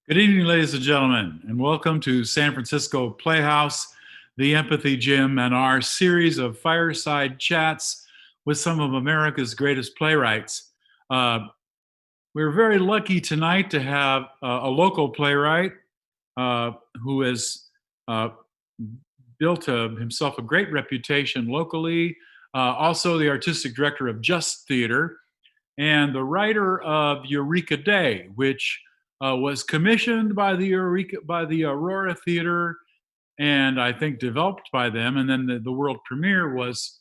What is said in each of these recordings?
Good evening, ladies and gentlemen, and welcome to San Francisco Playhouse, the Empathy Gym, and our series of fireside chats with some of America's greatest playwrights. Uh, we're very lucky tonight to have a local playwright who has uh, built himself a great reputation locally, also the artistic director of Just Theater, and the writer of Eureka Day, which was commissioned by the Aurora Theater, and I think developed by them. And then the world premiere was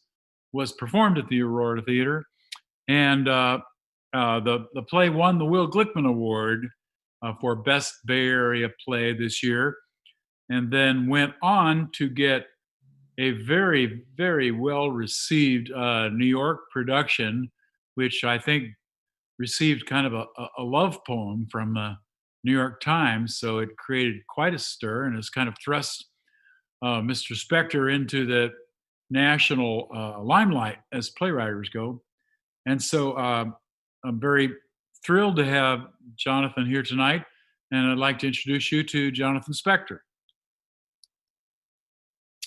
performed at the Aurora Theater, and the play won the Will Glickman Award for Best Bay Area Play this year, and then went on to get a very, very well received New York production, which I think received kind of a love poem from the New York Times. So it created quite a stir and has kind of thrust Mr. Spector into the national limelight as playwriters go. And so I'm very thrilled to have Jonathan here tonight. And I'd like to introduce you to Jonathan Spector.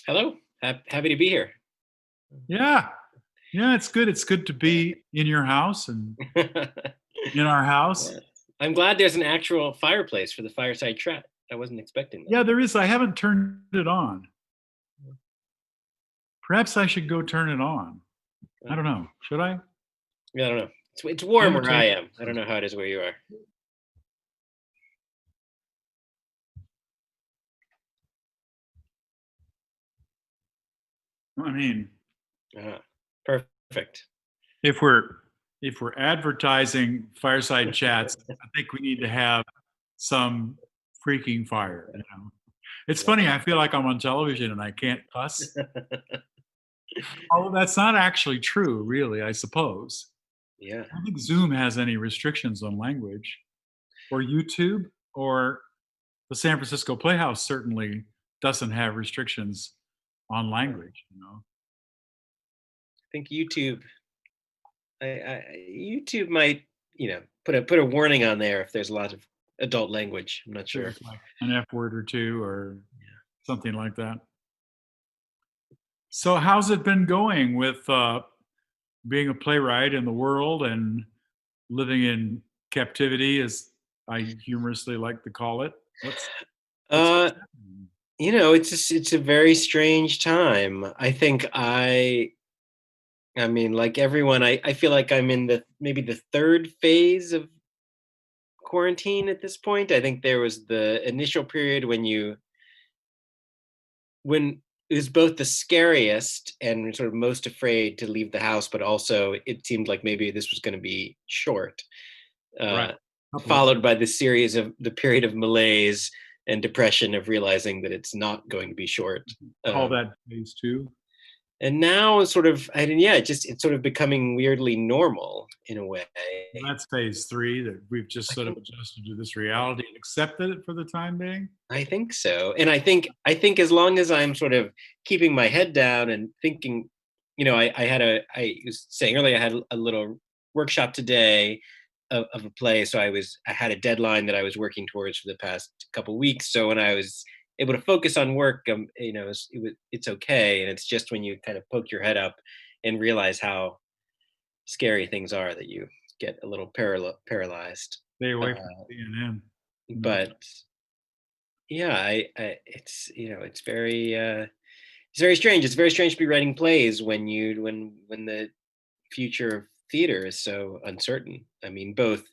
Hello, happy to be here. Yeah. Yeah, it's good. It's good to be in your house and in our house. Yeah. I'm glad there's an actual fireplace for the fireside chat. I wasn't expecting that. Yeah, there is. I haven't turned it on. Perhaps I should go turn it on. I don't know. Should I? Yeah, I don't know. It's warm where I am. I don't know how it is where you are. I mean, perfect. If we're advertising fireside chats, I think we need to have some freaking fire. You know, it's funny. I feel like I'm on television and I can't cuss. Although that's not actually true, really. I suppose. Yeah. I don't think Zoom has any restrictions on language, or YouTube, or the San Francisco Playhouse certainly doesn't have restrictions on language. You know. I think YouTube. YouTube might, put a warning on there if there's a lot of adult language. I'm not sure. Like an F word or two, or something like that. So, how's it been going with being a playwright in the world and living in captivity, as I humorously like to call it? It's a very strange time. I think I mean, like everyone, I feel like I'm in maybe the third phase of quarantine at this point. I think there was the initial period when it was both the scariest and sort of most afraid to leave the house, but also it seemed like maybe this was going to be short. Right. Followed by the period of malaise and depression of realizing that it's not going to be short. Call that phase two. And now it's sort of, it's sort of becoming weirdly normal in a way. That's phase three, that we've just sort of adjusted to this reality and accepted it for the time being. I think so. And I think as long as I'm sort of keeping my head down and thinking, I was saying earlier, I had a little workshop today of a play. So I had a deadline that I was working towards for the past couple of weeks. So when I was able to focus on work, it's okay. And it's just when you kind of poke your head up and realize how scary things are that you get a little paralyzed. Stay away from CNN. But yeah, it's very strange. It's very strange to be writing plays when the future of theater is so uncertain. I mean, both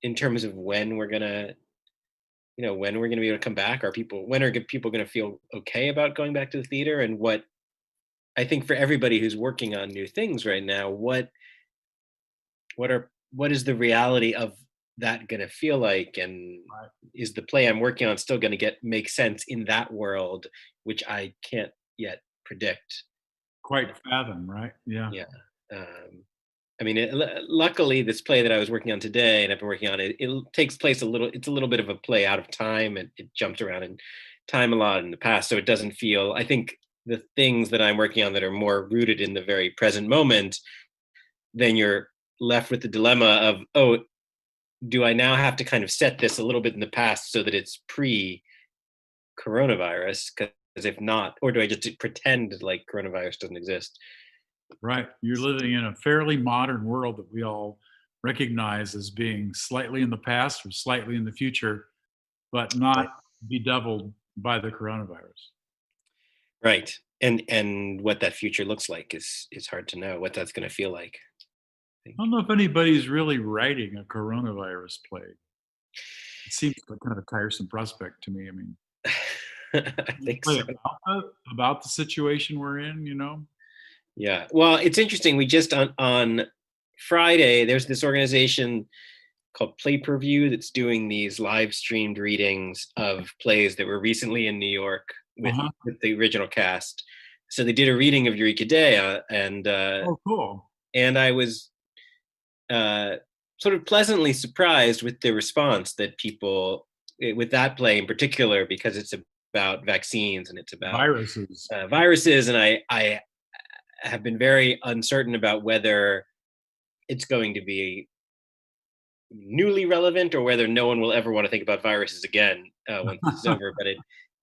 in terms of when we're gonna be able to come back. When are people going to feel okay about going back to the theater? And what I think for everybody who's working on new things right now, what is the reality of that going to feel like? And is the play I'm working on still going to make sense in that world, which I can't yet predict? Quite fathom, right? Yeah. Yeah. I mean, luckily, this play that I was working on today, and I've been working on it takes place it's a little bit of a play out of time, and it jumps around in time a lot in the past. So it doesn't feel, I think the things that I'm working on that are more rooted in the very present moment, then you're left with the dilemma of, do I now have to kind of set this a little bit in the past so that it's pre-coronavirus? Because if not, or do I just pretend like coronavirus doesn't exist? Right. You're living in a fairly modern world that we all recognize as being slightly in the past or slightly in the future, but not bedeviled by the coronavirus. Right. And what that future looks like is hard to know what that's going to feel like, I think. I don't know if anybody's really writing a coronavirus play. It seems like kind of a tiresome prospect to me. I mean, I you think play so. about the situation we're in, you know? Yeah. Well, it's interesting. We just on Friday, there's this organization called Play Per View that's doing these live streamed readings of plays that were recently in New York Uh-huh. with the original cast. So they did a reading of Eureka Dea, Oh, cool. and I was uh, sort of pleasantly surprised with the response that people with that play in particular, because it's about vaccines and it's about Viruses. viruses, and I have been very uncertain about whether it's going to be newly relevant or whether no one will ever want to think about viruses again once this is over. But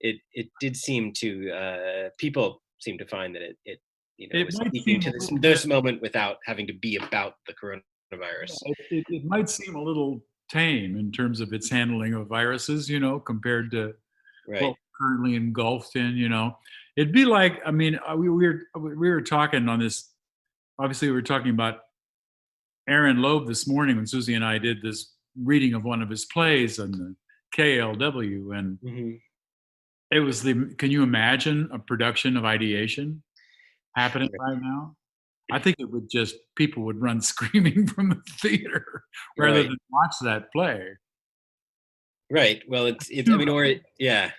it did seem to people seem to find that it It was might speaking seem to a little bit, this moment without having to be about the yeah, coronavirus. it might seem a little tame in terms of its handling of viruses, you know, compared to what Right. we're currently engulfed in, you know. It'd be like, I mean, we were talking on this. Obviously, we were talking about Aaron Loeb this morning when Susie and I did this reading of one of his plays on the KLW, and Hmm. it was the. Can you imagine a production of Ideation happening right now? I think it would just people would run screaming from the theater rather Right. than watch that play. Right. Well, it's. I Too mean, right. yeah.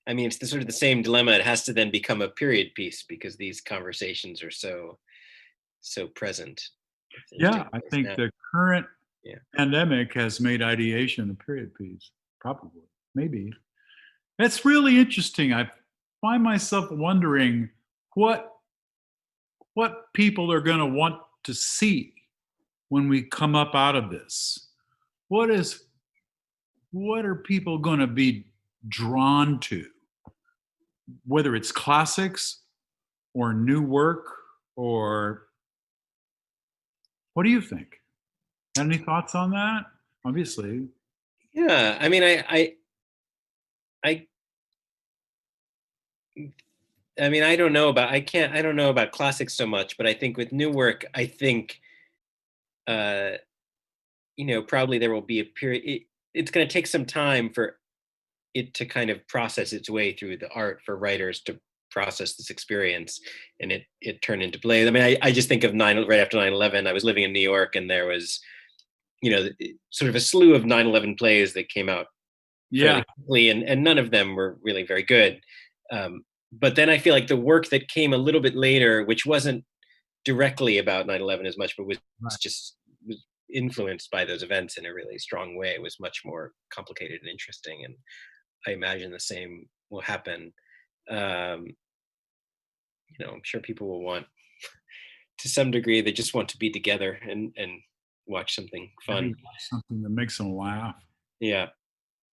I mean, it's the sort of the same dilemma. It has to then become a period piece because these conversations are so present. If things take Yeah, I place think now. the current Yeah. pandemic has made ideation a period piece. Probably, maybe. It's really interesting. I find myself wondering what what people are going to want to see when we come up out of this. What is what are people going to be drawn to? Whether it's classics or new work, or what do you think? Have any thoughts on that? Obviously. Yeah. I mean, I I mean, I don't know about I don't know about classics so much, but I think with new work, I think uh probably there will be a period. It's going to take some time for it to kind of process its way through the art, for writers to process this experience, and it turned into plays. I mean, I just think of right after 9/11. I was living in New York, and there was sort of a slew of 9/11 plays that came out Yeah. fairly quickly, and none of them were really very good. But then I feel like the work that came a little bit later, which wasn't directly about 9/11 as much, but was Right. just was influenced by those events in a really strong way, it was much more complicated and interesting. And I imagine the same will happen. Um, I'm sure people will want, to some degree, they just want to be together and watch something Maybe fun. watch something that makes them laugh. Yeah.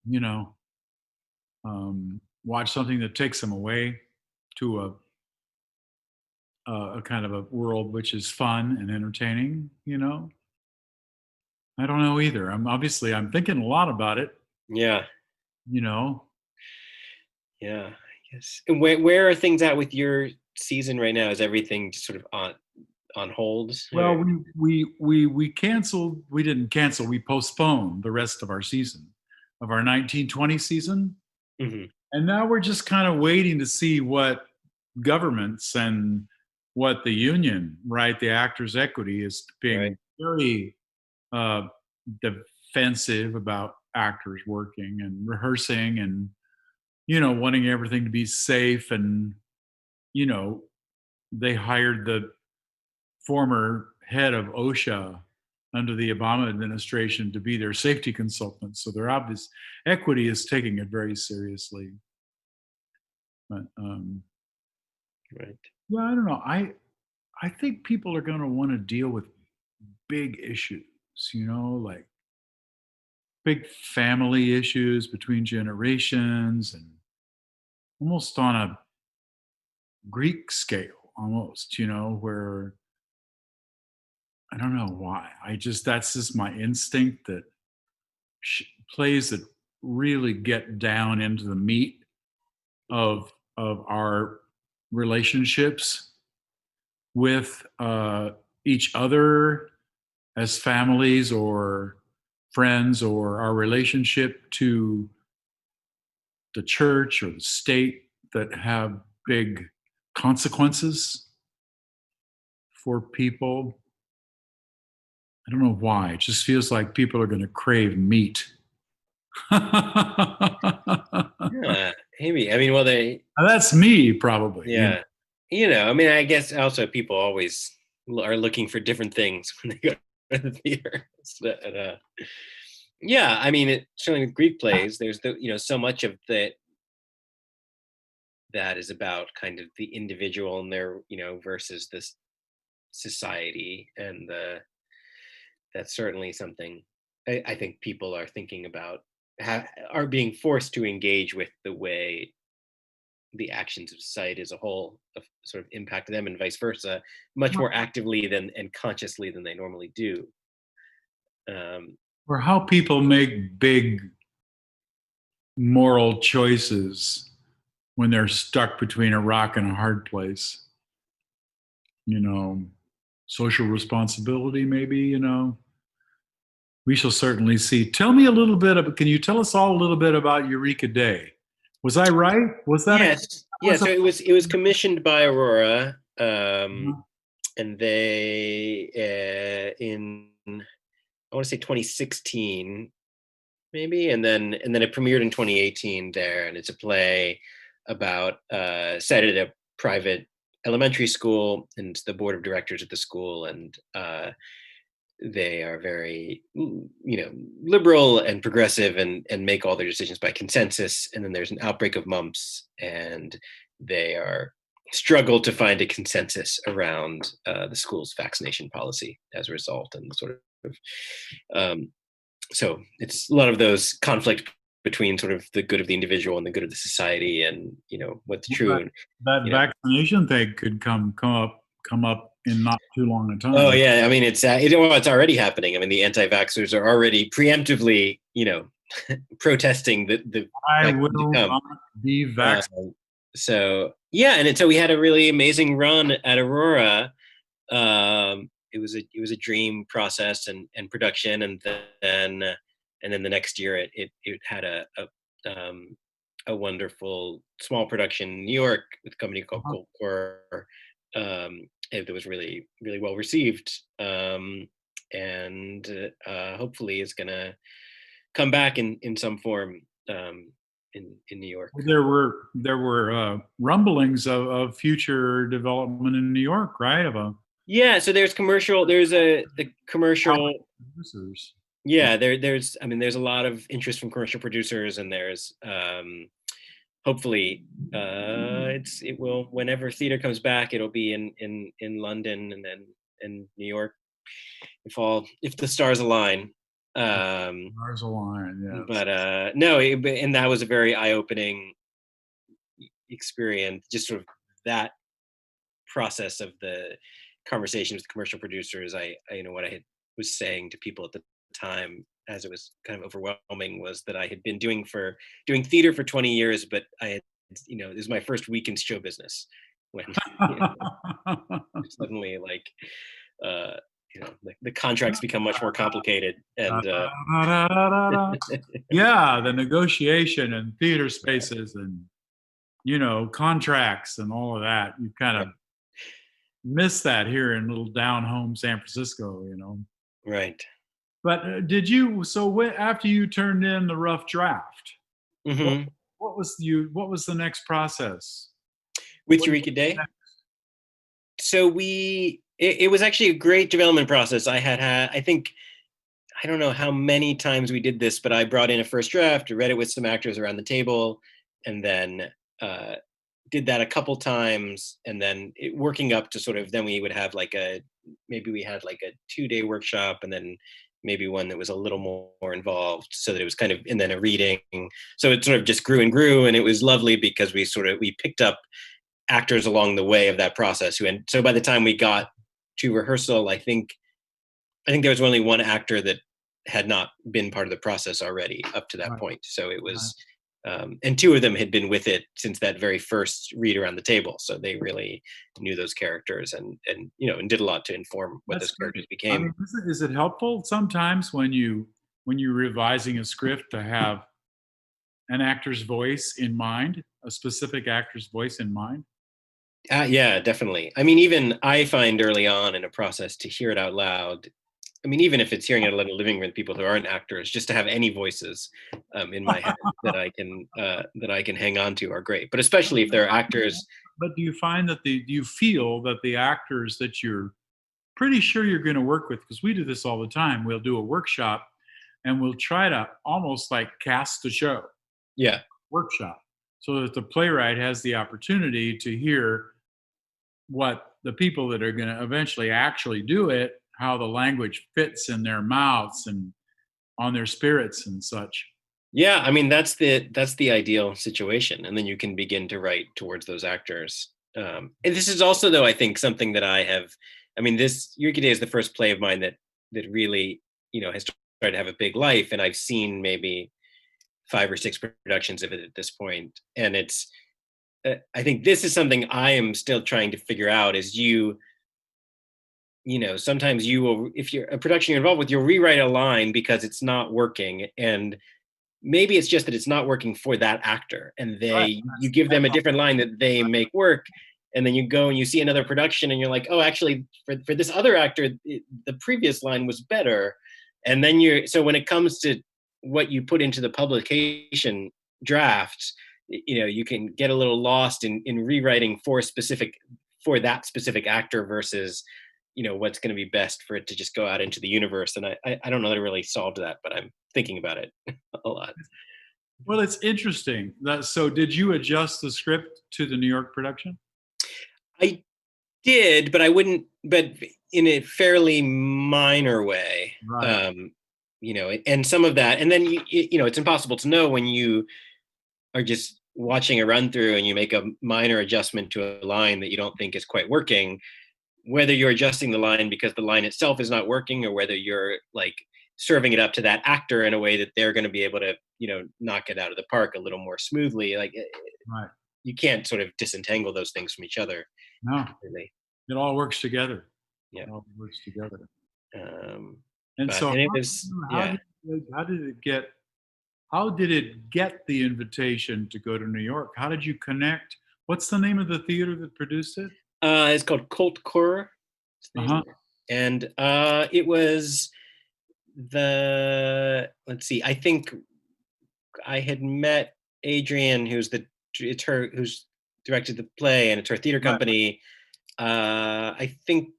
You know, watch something that takes them away to a kind of a world which is fun and entertaining. You know, I don't know either. I'm thinking a lot about it. Yeah. You know, Yeah. I guess. And where are things at with your season right now? Is everything just sort of on hold? well, we canceled. We didn't cancel. We postponed the rest of our season, of our 1920 season, Mhm. and now we're just kind of waiting to see what governments and what the union, right, the Actors Equity, is Right. being very uh, defensive about actors working and rehearsing, and wanting everything to be safe. And you know they hired the former head of OSHA under the Obama administration to be their safety consultant. So their obvious equity is taking it very seriously. But Right. yeah, I don't know. I think people are going to want to deal with big issues. Like big family issues between generations and almost on a Greek scale, almost, where I don't know why. That's just my instinct that plays that really get down into the meat of our relationships with each other as families or friends, or our relationship to the church or the state, that have big consequences for people. I don't know why. It just feels like people are going to crave meat. Yeah, maybe. I mean, well, That's me, probably. yeah, I mean, I guess also people always are looking for different things when they go to the theater. Yeah, I mean, certainly with Greek plays, there's so much of that is about kind of the individual and their versus this society, and that's certainly something I think people are thinking about, are being forced to engage with the way the actions of society as a whole sort of impact them, and vice versa, much more actively than and consciously than they normally do. Um, Or how people make big moral choices when they're stuck between a rock and a hard place. You know, social responsibility, maybe, we shall certainly see. Tell me a little bit of, can you tell us all a little bit about Eureka Day? Was I right? Was that yes, yeah. was So a, it was commissioned by Aurora, uh, and they in I want to say 2016 maybe, and then it premiered in 2018 there, and it's a play about set at a private elementary school, and the board of directors at the school, and they are very liberal and progressive, and make all their decisions by consensus, and then there's an outbreak of mumps, and they are struggle to find a consensus around the school's vaccination policy as a result, and sort of um, so it's a lot of those conflict between sort of the good of the individual and the good of the society, and what's true, that, and that you know vaccination thing could come up in not too long a oh time. yeah, I mean, it's already happening. I mean, the anti-vaxxers are already preemptively protesting the I vaccine to will come. not be vaccinated. So yeah, and so we had a really amazing run at Aurora. It was a dream process and production, and then the next year it had a wonderful small production in New York with a company called Uh-huh. Cold Core. It was really really well received, and hopefully is gonna come back in some form, in New York. There were rumblings of future development in New York, right? Of a Yeah, so there's the commercial. producers. Yeah, there's I mean there's a lot of interest from commercial producers, and there's hopefully it will, whenever theater comes back, it'll be in London, and then in New York, if the stars align. Um Mars Align, yes. but no, and that was a very eye-opening experience, just sort of that process of the conversation with commercial producers. What I was saying to people at the time, as it was kind of overwhelming, was that I had been doing theater for 20 years, but I had, this is my first week in show business, when suddenly, like, uh, the contracts become much more complicated, and Yeah, the negotiation and theater spaces and contracts and all of that. You kind of miss that here in little down home San Francisco. right. But did you? So after you turned in the rough draft, what Hmm. what was the next process? With What, Eureka Day. So it was actually a great development process. I think, I don't know how many times we did this, but I brought in a first draft, read it with some actors around the table, and then uh, did that a couple times, and then working up to sort of, then we would have maybe we had like a 2-day workshop, and then maybe one that was a little more involved, so that it was kind of, and then a reading. So it sort of just grew and grew, and it was lovely because we picked up actors along the way of that process. And so by the time we got to rehearsal, I think there was only one actor that had not been part of the process already up to that Right. point. So it Right. was, and two of them had been with it since that very first read around the table. So they really knew those characters, and did a lot to inform what That's those great. characters I became. mean, is it helpful sometimes when you're revising a script to have an actor's voice in mind, a specific actor's voice in mind? Yeah, definitely. I mean, even I find early on in a process to hear it out loud. I mean, even if it's hearing it in a living room with people who aren't actors, just to have any voices in my head that I can hang on to are great. But especially if they're actors. But do you feel that the actors that you're pretty sure you're going to work with, because we do this all the time, we'll do a workshop and we'll try to almost like cast a show Yeah, workshop so that the playwright has the opportunity to hear what the people that are going to eventually actually do it, how the language fits in their mouths and on their spirits and such. yeah. I mean, that's the ideal situation, and then you can begin to write towards those actors. And this is also, though, I think something that I have. I mean, this Eureka Day is the first play of mine that really has started to have a big life, and I've seen maybe 5 or 6 productions of it at this point, and it's. I think this is something I am still trying to figure out. Is sometimes you will, if you're a production you're involved with, you'll rewrite a line because it's not working, and maybe it's just that it's not working for that actor, and Right. you give them a different line that they make work, and then you go and you see another production and you're like, oh, actually, for this other actor, the previous line was better. And then so when it comes to what you put into the publication drafts, you can get a little lost in rewriting for that specific actor versus what's going to be best for it to just go out into the universe. And I don't know that I really solved that, but I'm thinking about it a lot. Well, it's interesting. So, did you adjust the script to the New York production? I did, but I wouldn't, but in a fairly minor way. Right. And some of that, and then it's impossible to know when you are just watching a run through and you make a minor adjustment to a line that you don't think is quite working, whether you're adjusting the line because the line itself is not working, or whether you're like serving it up to that actor in a way that they're going to be able to knock it out of the park a little more smoothly. Like, Right. you can't sort of disentangle those things from each other, No, really. it all works together. Yeah. It all works together. um And but so, and it was, yeah. how did it get the invitation to go to New York? How did you connect? What's the name of the theater that produced it? It's called Colt Core, Uh huh. and it was let's see, I think I had met Adrienne, who's directed the play, and it's her theater Right. company. I think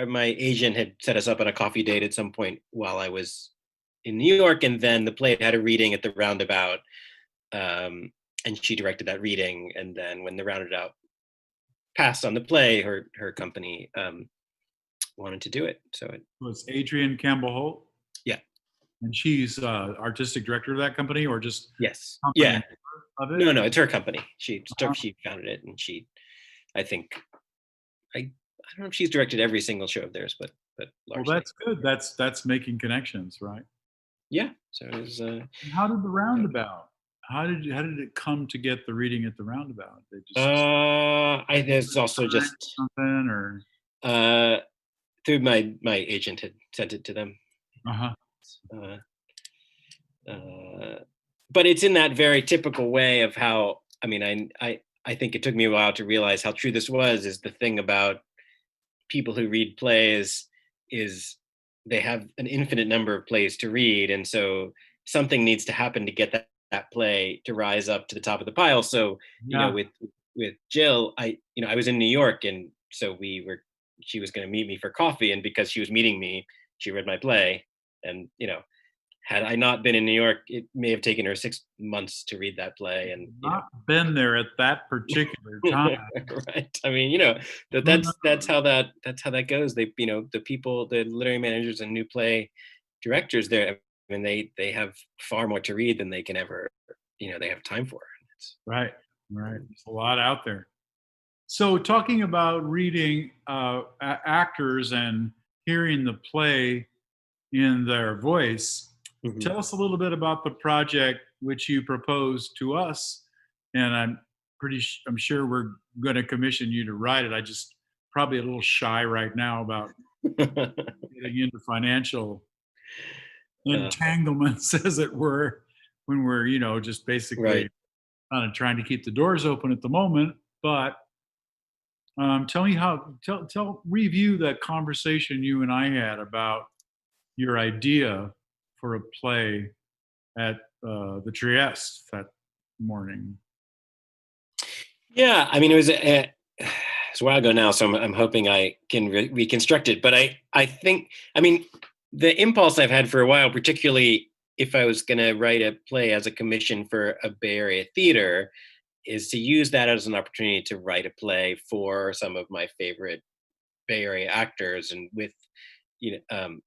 my agent had set us up on a coffee date at some point while I was in New York, and then the play had a reading at the Roundabout, and she directed that reading. And then when the Roundabout passed on the play, her company wanted to do it. So Was Adrienne Campbell Holt, yeah, and she's artistic director of that company, or just yes, company yeah. of it? No, it's her company. Uh-huh. She founded it, and I think, I don't know if she's directed every single show of theirs, but Well, largely, that's good. That's making connections, right? yeah. So it was. And how did the roundabout? How did it come to get the reading at the roundabout? They just I There's also time just something or uh through my agent had sent it to them. uh-huh. Uh, uh, but it's in that very typical way of how, I mean, I think it took me a while to realize how true this was. Is the thing about people who read plays is they have an infinite number of plays to read, and so something needs to happen to get that play to rise up to the top of the pile. So Yeah. with Jill, I was in New York, and so she was going to meet me for coffee, and because she was meeting me, she read my play. And had I not been in New York, it may have taken her 6 months to read that play. And Not been there at that particular time. right. I mean, Who knows? that's how that goes. They, the people, the literary managers in new play directors, they have far more to read than they can ever, they have time for. Right. Right. There's a lot out there. So, talking about reading actors and hearing the play in their voice, Mhm. tell us a little bit about the project which you proposed to us. And I'm sure we're going to commission you to write it. I just probably a little shy right now about getting into financial Uh, entanglements, as it were, when we're just basically right. kind of trying to keep the doors open at the moment. But tell me review that conversation you and I had about your idea for a play at the Trieste that morning. Yeah, I mean, it's a while ago now, so I'm hoping I can reconstruct it. But I think, I mean, the impulse I've had for a while, particularly if I was going to write a play as a commission for a Bay Area theater, is to use that as an opportunity to write a play for some of my favorite Bay Area actors, and with you know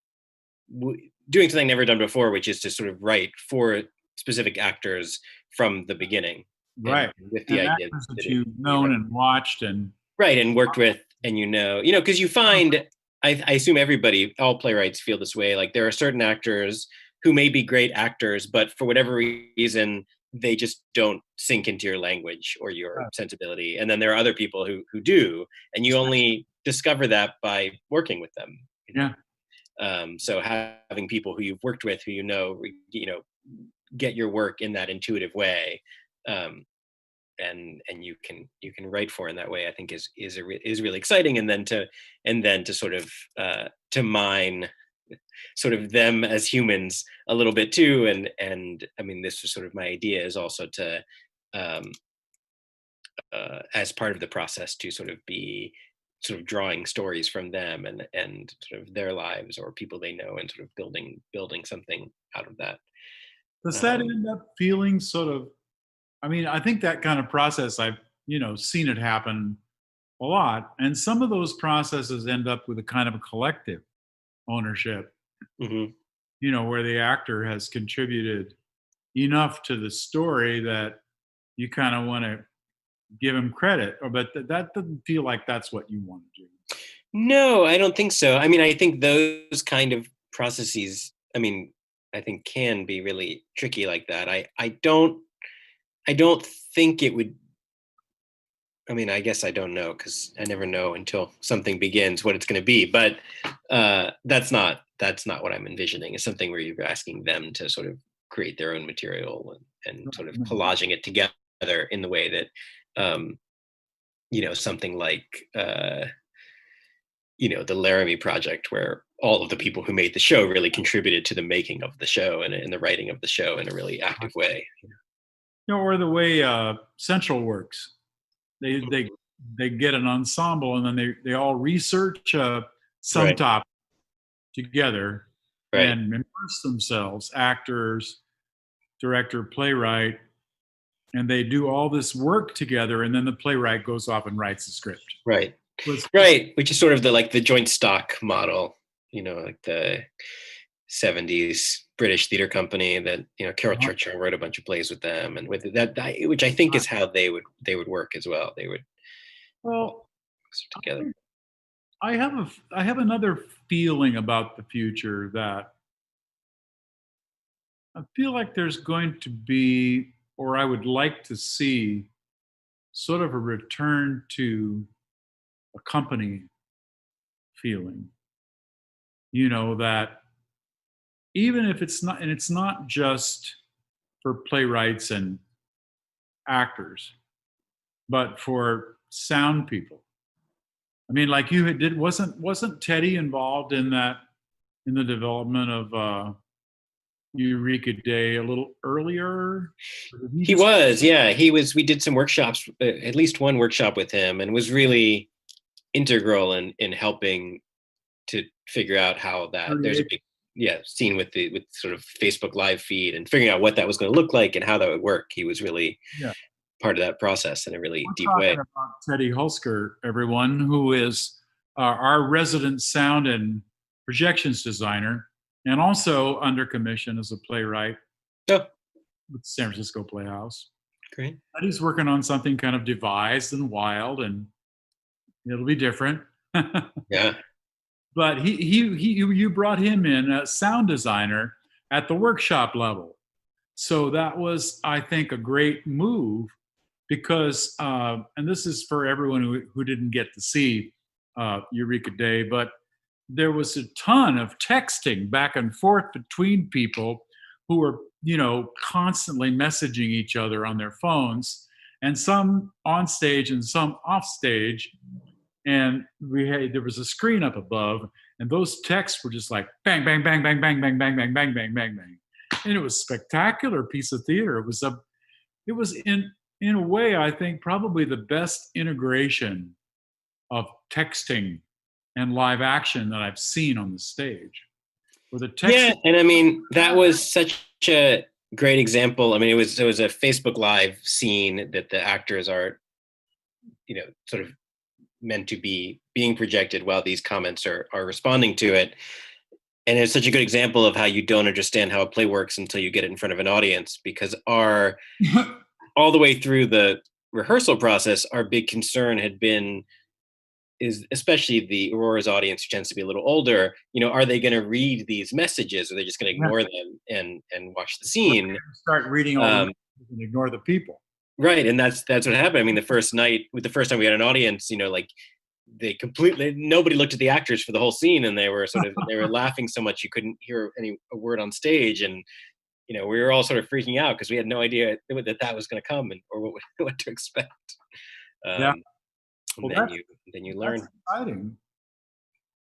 doing something I've never done before, which is to sort of write for specific actors from the beginning, and Right. with the And idea actors that that it you've be known and watched and right, and worked with, and because you find, I assume everybody, all playwrights feel this way. Like there are certain actors who may be great actors, but for whatever reason, they just don't sink into your language or your sensibility. And then there are other people who do, and you only discover that by working with them. yeah. So having people who you've worked with, who get your work in that intuitive way, um, and you can write for in that way, I think is really exciting. And then to sort of to mine sort of them as humans a little bit too. And I mean, this was sort of my idea, is also to um, as part of the process, to sort of be sort of drawing stories from them and sort of their lives or people they know, and sort of building something out of that. Does that um, end up feeling sort of, I mean, I think that kind of process, I've, seen it happen a lot. And some of those processes end up with a kind of a collective ownership, mhm. where the actor has contributed enough to the story that you kind of want to give him credit, but that doesn't feel like that's what you want to do. No, I don't think so. I mean, I think those kind of processes, I mean, I think can be really tricky like that. I don't think it would. I mean, I guess I don't know, because I never know until something begins what it's going to be. But that's not what I'm envisioning. It's something where you're asking them to sort of create their own material, and sort of collaging it together in the way that um, something like the Laramie Project, where all of the people who made the show really contributed to the making of the show and the writing of the show in a really active way. Or the way Central works. They Mhm. they they get an ensemble and then they all research some Right, topic together right, and immerse themselves, actors, director, playwright, and they do all this work together, and then the playwright goes off and writes the script. right, Was right. Which is sort of the joint stock model, like the '70s British theater company that Carol Churchill wrote a bunch of plays with them, and with which I think is how they would work as well. They would all well, together. I have another feeling about the future that I feel like there's going to be, or I would like to see, sort of a return to a company feeling. That even if it's not, and it's not just for playwrights and actors, but for sound people. I mean, like you did, wasn't Teddy involved in that, in the development of Eureka Day a little earlier? Or did he He just was, yeah, he was. We did some workshops, at least one workshop with him, and was really integral in helping to figure out how that there's a 38? big, yeah, scene with sort of Facebook live feed, and figuring out what that was going to look like and how that would work. He was really Yeah, part of that process in a really we're deep way. talking about Teddy Hulsker, everyone, who is our resident sound and projections designer. and also under commission as a playwright Oh, with San Francisco Playhouse. great. And he's working on something kind of devised and wild, and it'll be different. Yeah. But you brought him in as sound designer at the workshop level, so that was, I think, a great move because, and this is for everyone who didn't get to see Eureka Day, but there was a ton of texting back and forth between people who were, constantly messaging each other on their phones, and some on stage and some off stage. And there was a screen up above, and those texts were just like bang, bang, bang, bang, bang, bang, bang, bang, bang, bang, bang, bang, and it was a spectacular piece of theater. It was in a way, I think, probably the best integration of texting and live action that I've seen on the stage. Where the Yeah, texting, and I mean that was such a great example. I mean, it was a Facebook Live scene that the actors are, sort of meant to be being projected while these comments are responding to it. And it's such a good example of how you don't understand how a play works until you get it in front of an audience, because all the way through the rehearsal process, our big concern had been, is especially the Aurora's audience, who tends to be a little older, are they going to read these messages, or are they just going to ignore them and watch the scene? start reading all the Um, messages and ignore the people. right, and that's what happened. I mean, the first time we had an audience, like they completely, nobody looked at the actors for the whole scene, and they were laughing so much you couldn't hear a word on stage, and we were all sort of freaking out because we had no idea that was going to come, and or what to expect. Yeah. And Well, then you learn. that's exciting.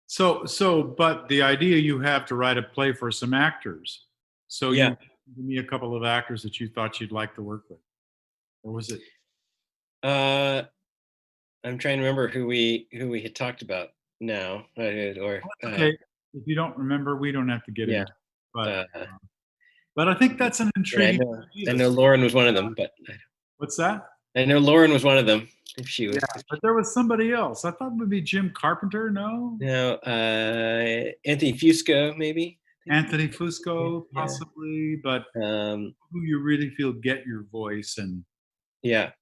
So, but the idea you have to write a play for some actors. So Yeah. you give me a couple of actors that you thought you'd like to work with, or was it? I'm trying to remember who we had talked about now, Okay, if you don't remember, we don't have to get yeah. into it. Uh, But I think that's an and intriguing I idea. know Lauren was one of them, but What's that? I know Lauren was one of them. If she was, Yeah, but there was somebody else. I thought it would be Jim Carpenter. No, Anthony Fusco, maybe. Anthony Fusco, Yeah. possibly. But Um, who you really feel get your voice, and yeah,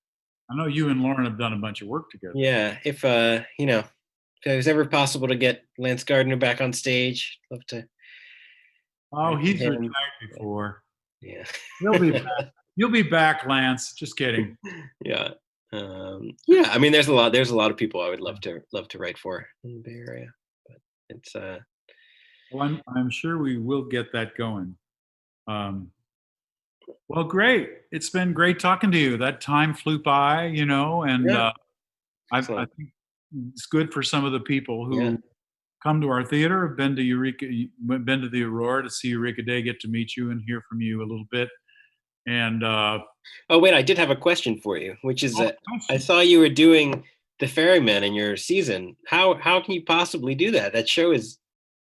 I know you and Lauren have done a bunch of work together. yeah. If if it was ever possible to get Lance Gardner back on stage, love to. Oh, he's him. retired before. Yeah. He'll be back. You'll be back, Lance. Just kidding. Yeah. Yeah. I mean, there's a lot of people I would love to write for in the Bay Area, but it's Well, I'm sure we will get that going. Well, great. It's been great talking to you. That time flew by, and yeah. I Excellent. think it's good for some of the people who Yeah. come to our theater, have been to the Aurora to see Eureka Day, get to meet you and hear from you a little bit. And Oh wait, I did have a question for you, which is that I question. saw you were doing the Ferryman in your season. How can you possibly do that? That show is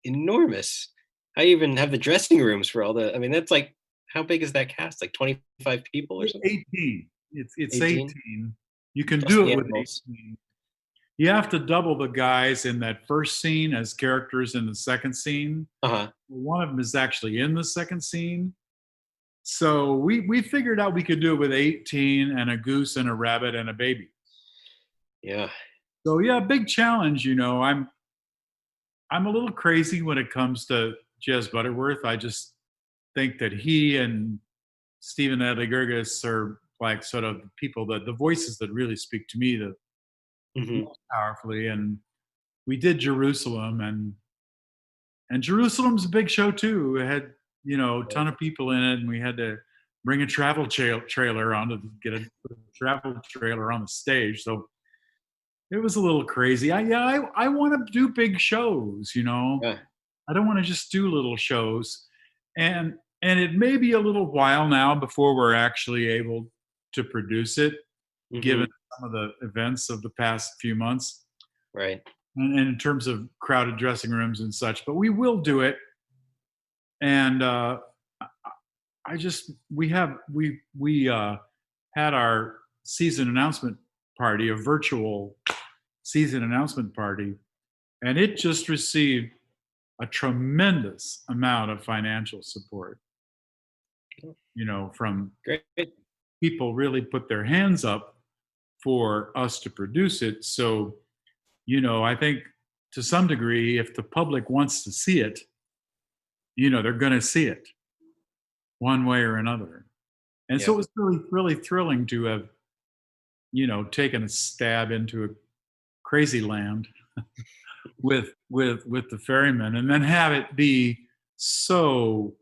enormous. I even have the dressing rooms for all the. I mean, that's like, how big is that cast? Like 25 people or something? 18. It's 18? 18. You can Plus do the it with animals. 18. You have to double the guys in that first scene as characters in the second scene. Uh-huh. One of them is actually in the second scene. So we figured out we could do it with 18 and a goose and a rabbit and a baby. Yeah. So yeah, big challenge. I'm a little crazy when it comes to Jez Butterworth. I just think that he and Stephen Adligurgis are like sort of people that the voices that really speak to me the Mm-hmm. most powerfully. And we did Jerusalem, and Jerusalem's a big show too. It had a ton of people in it, and we had to bring a travel trailer on to get a travel trailer on the stage. So it was a little crazy. I want to do big shows. Yeah. I don't want to just do little shows, and it may be a little while now before we're actually able to produce it, Mm-hmm. given some of the events of the past few months. Right. And in terms of crowded dressing rooms and such, but we will do it. And we had our season announcement party, a virtual season announcement party, and it just received a tremendous amount of financial support, from Great. people really put their hands up for us to produce it. So, I think to some degree, if the public wants to see it, they're going to see it one way or another. And so Yeah. it was really, really thrilling to have, taken a stab into a crazy land with the ferryman, and then have it be so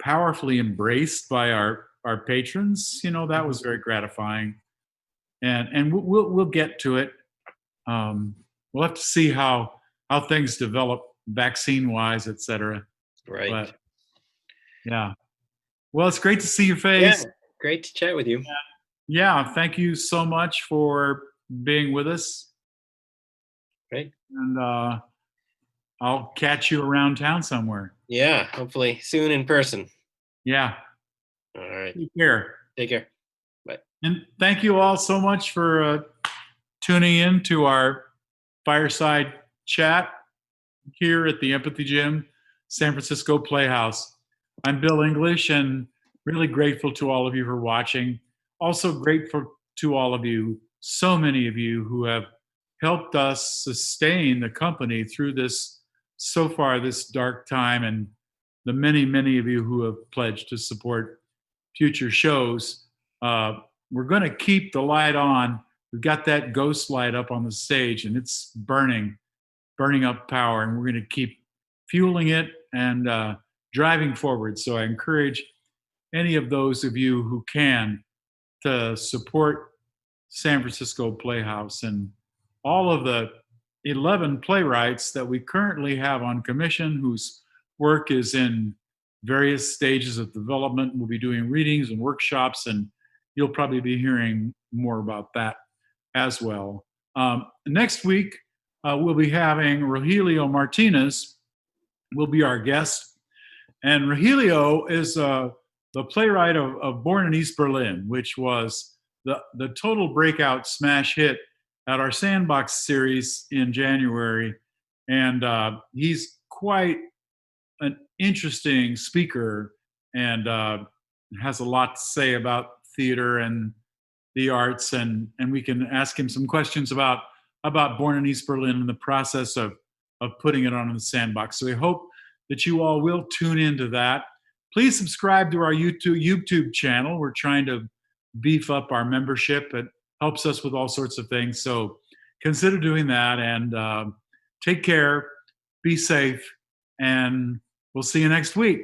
powerfully embraced by our patrons. That was very gratifying, and we'll get to it. We'll have to see how things develop vaccine wise, et cetera. Right. But yeah, well, it's great to see your Yeah. face. Great to chat with you. Yeah, thank you so much for being with us. Right. And I'll catch you around town somewhere. Yeah. Hopefully soon in person. Yeah. All right. Take care. Take care. Bye. And thank you all so much for tuning in to our fireside chat here at the Empathy Gym, San Francisco Playhouse. I'm Bill English, and really grateful to all of you for watching. Also grateful to all of you, so many of you who have helped us sustain the company through this dark time, and the many, many of you who have pledged to support future shows. We're going to keep the light on. We've got that ghost light up on the stage, and it's burning up power, and we're going to keep fueling it and driving forward. So I encourage any of those of you who can to support San Francisco Playhouse and all of the 11 playwrights that we currently have on commission, whose work is in various stages of development. We'll be doing readings and workshops, and you'll probably be hearing more about that as well. Next week, we'll be having Rogelio Martinez will be our guest. And Rogelio is the playwright of Born in East Berlin, which was the total breakout smash hit at our Sandbox series in January. And he's quite an interesting speaker, and has a lot to say about theater and the arts, and we can ask him some questions about Born in East Berlin and the process of putting it on in the Sandbox. So we hope that you all will tune into that. Please subscribe to our YouTube channel. We're trying to beef up our membership. It helps us with all sorts of things. So consider doing that, and take care, be safe, and we'll see you next week.